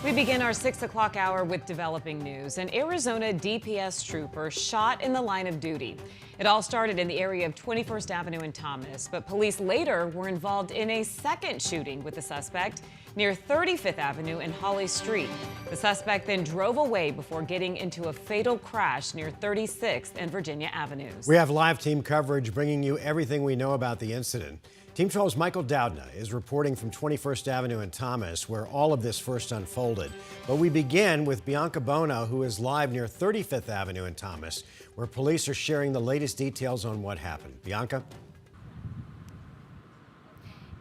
We begin our 6 o'clock hour with developing news. An Arizona DPS trooper shot in the line of duty. It all started in the area of 21st Avenue and Thomas, but police later were involved in a second shooting with the suspect near 35th Avenue and Holly Street. The suspect then drove away before getting into a fatal crash near 36th and Virginia Avenues. We have live team coverage bringing you everything we know about the incident. Team 12's Michael Doudna is reporting from 21st Avenue and Thomas, where all of this first unfolded. But we begin with Bianca Bono, who is live near 35th Avenue and Thomas, where police are sharing the latest details on what happened. Bianca?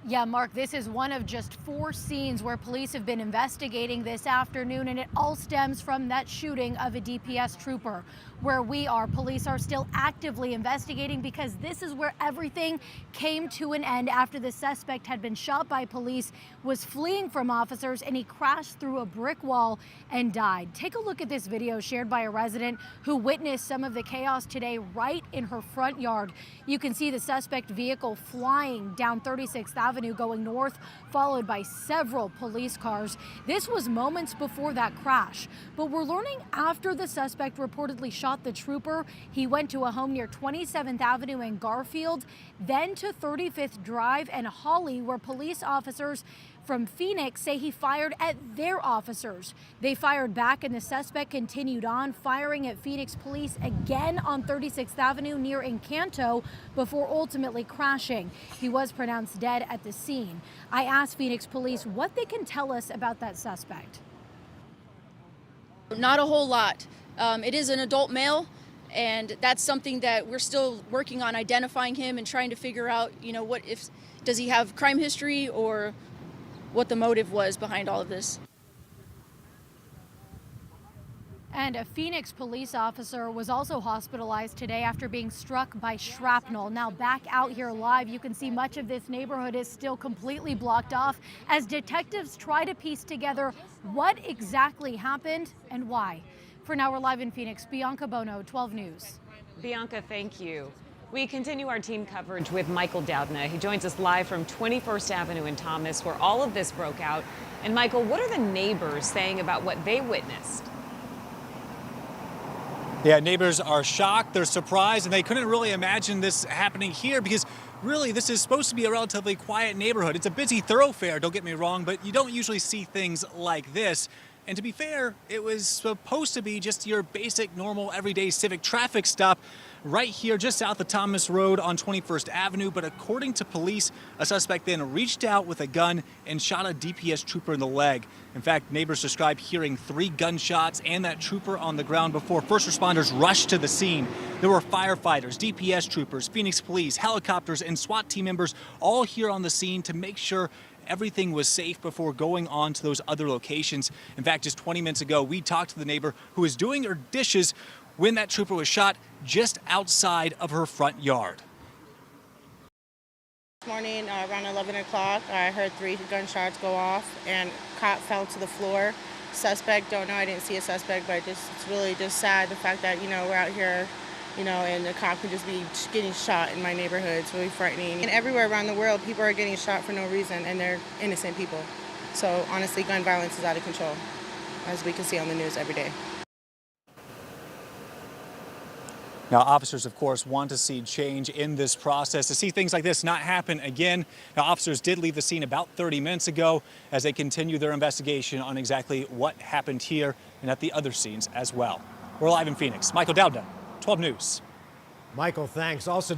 Yeah, Mark, this is one of just 4 scenes where police have been investigating this afternoon, and it all stems from that shooting of a DPS trooper. Where we are, police are still actively investigating because this is where everything came to an end after the suspect had been shot by police, was fleeing from officers, and he crashed through a brick wall and died. Take a look at this video shared by a resident who witnessed some of the chaos today right in her front yard. You can see the suspect vehicle flying down 36th Avenue going north, followed by several police cars. This was moments before that crash, but we're learning after the suspect reportedly shot the trooper, he went to a home near 27th Avenue and Garfield, then to 35th Drive and Holly, where police officers from Phoenix say he fired at their officers. They fired back, and the suspect continued on, firing at Phoenix police again on 36th Avenue near Encanto before ultimately crashing. He was pronounced dead at the scene. I asked Phoenix police what they can tell us about that suspect. Not a whole lot. It is an adult male, and that's something that we're still working on, identifying him and trying to figure out, does he have crime history or what the motive was behind all of this. And a Phoenix police officer was also hospitalized today after being struck by shrapnel. Now back out here live, you can see much of this neighborhood is still completely blocked off as detectives try to piece together what exactly happened and why. For now, we're live in Phoenix. Bianca Bono, 12 News. Bianca, thank you. We continue our team coverage with Michael Doudna. He joins us live from 21st Avenue and Thomas, where all of this broke out. And Michael, what are the neighbors saying about what they witnessed? Yeah, neighbors are shocked, they're surprised, and they couldn't really imagine this happening here because really this is supposed to be a relatively quiet neighborhood. It's a busy thoroughfare, don't get me wrong, but you don't usually see things like this. And to be fair, it was supposed to be just your basic, normal, everyday civic traffic stop right here just south of Thomas Road on 21st Avenue. But according to police, a suspect then reached out with a gun and shot a DPS trooper in the leg. In fact, neighbors described hearing 3 gunshots and that trooper on the ground before first responders rushed to the scene. There were firefighters, DPS troopers, Phoenix police, helicopters, and SWAT team members all here on the scene to make sure everything was safe before going on to those other locations. In fact, just 20 minutes ago, we talked to the neighbor who was doing her dishes when that trooper was shot just outside of her front yard. This morning, around 11 o'clock, I heard 3 gunshots go off and cop fell to the floor. Suspect, don't know, I didn't see a suspect, but it's really just sad the fact that, we're out here, and the cop could just be getting shot in my neighborhood. It's really frightening. And everywhere around the world, people are getting shot for no reason, and they're innocent people. So honestly, gun violence is out of control, as we can see on the news every day. Now, officers, of course, want to see change in this process, to see things like this not happen again. Now, officers did leave the scene about 30 minutes ago as they continue their investigation on exactly what happened here and at the other scenes as well. We're live in Phoenix. Michael Doudna, 12 News. Michael, thanks. Also